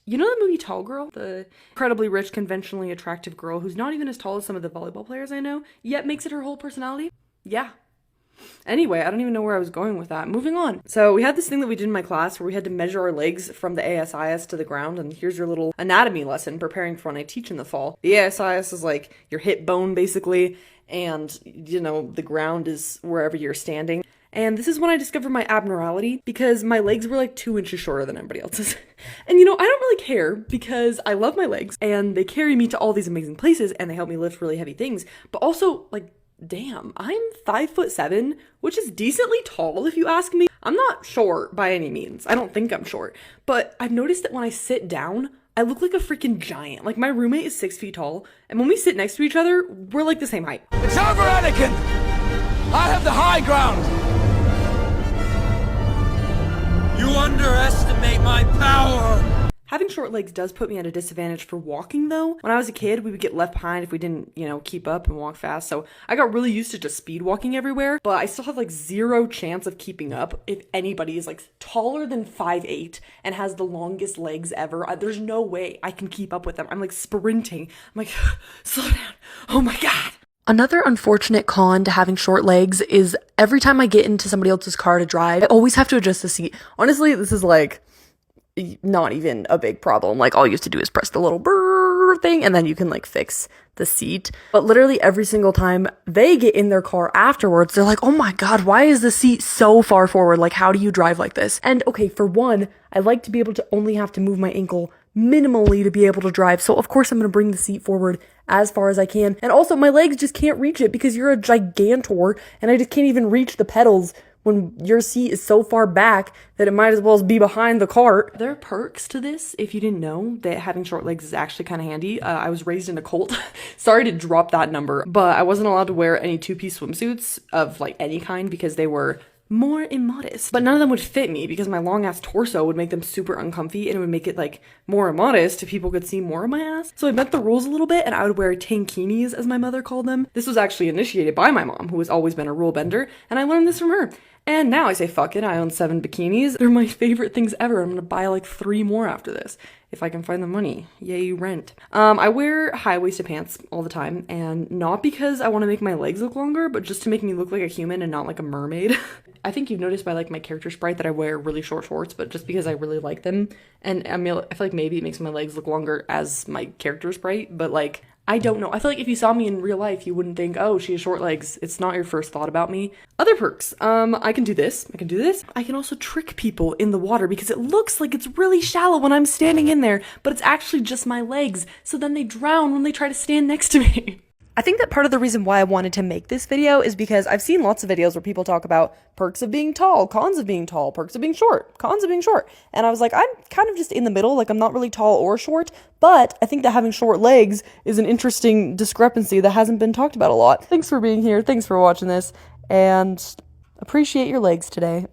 You know the movie Tall Girl? The incredibly rich, conventionally attractive girl who's not even as tall as some of the volleyball players I know, yet makes it her whole personality? Yeah. Anyway, I don't even know where I was going with that. Moving on. So we had this thing that we did in my class where we had to measure our legs from the ASIS to the ground, and here's your little anatomy lesson preparing for when I teach in the fall. The ASIS is like your hip bone, basically, and, you know, the ground is wherever you're standing. And this is when I discovered my abnormality because my legs were like 2 inches shorter than everybody else's. And you know, I don't really care because I love my legs and they carry me to all these amazing places and they help me lift really heavy things. But also, like, damn, I'm 5'7", which is decently tall if you ask me. I'm not short by any means. I don't think I'm short. But I've noticed that when I sit down, I look like a freaking giant. Like, my roommate is 6 feet tall, and when we sit next to each other, we're like the same height. It's over, Anakin! I have the high ground! You underestimate my power! Having short legs does put me at a disadvantage for walking, though. When I was a kid, we would get left behind if we didn't, you know, keep up and walk fast. So I got really used to just speed walking everywhere, but I still have like zero chance of keeping up if anybody is like taller than 5'8" and has the longest legs ever. There's no way I can keep up with them. I'm like sprinting. I'm like, slow down. Oh my God. Another unfortunate con to having short legs is every time I get into somebody else's car to drive, I always have to adjust the seat. Honestly, this is like not even a big problem. Like, all you have to do is press the little brrr thing and then you can like fix the seat. But literally every single time they get in their car afterwards, they're like, oh my God, why is the seat so far forward? Like, how do you drive like this? And okay, for one, I like to be able to only have to move my ankle minimally to be able to drive. So of course I'm going to bring the seat forward as far as I can. And also my legs just can't reach it because you're a gigantor and I just can't even reach the pedals when your seat is so far back that it might as well be behind the cart. There are perks to this, if you didn't know, that having short legs is actually kind of handy. I was raised in a cult. Sorry to drop that number, but I wasn't allowed to wear any two-piece swimsuits of like any kind because they were more immodest. But none of them would fit me because my long ass torso would make them super uncomfy and it would make it like more immodest if people could see more of my ass. So I bent the rules a little bit and I would wear tankinis, as my mother called them. This was actually initiated by my mom, who has always been a rule bender, and I learned this from her. And now I say fuck it, I own 7 bikinis. They're my favorite things ever. I'm gonna buy like 3 more after this, if I can find the money. Yay, rent. I wear high-waisted pants all the time, and not because I want to make my legs look longer, but just to make me look like a human and not like a mermaid. I think you've noticed by like my character sprite that I wear really short shorts, but just because I really like them. And I mean, I feel like maybe it makes my legs look longer as my character sprite, but like, I don't know. I feel like if you saw me in real life, you wouldn't think, oh, she has short legs. It's not your first thought about me. Other perks. I can do this. I can do this. I can also trick people in the water because it looks like it's really shallow when I'm standing in there, but it's actually just my legs. So then they drown when they try to stand next to me. I think that part of the reason why I wanted to make this video is because I've seen lots of videos where people talk about perks of being tall, cons of being tall, perks of being short, cons of being short. And I was like, I'm kind of just in the middle, like I'm not really tall or short, but I think that having short legs is an interesting discrepancy that hasn't been talked about a lot. Thanks for being here, thanks for watching this, and appreciate your legs today.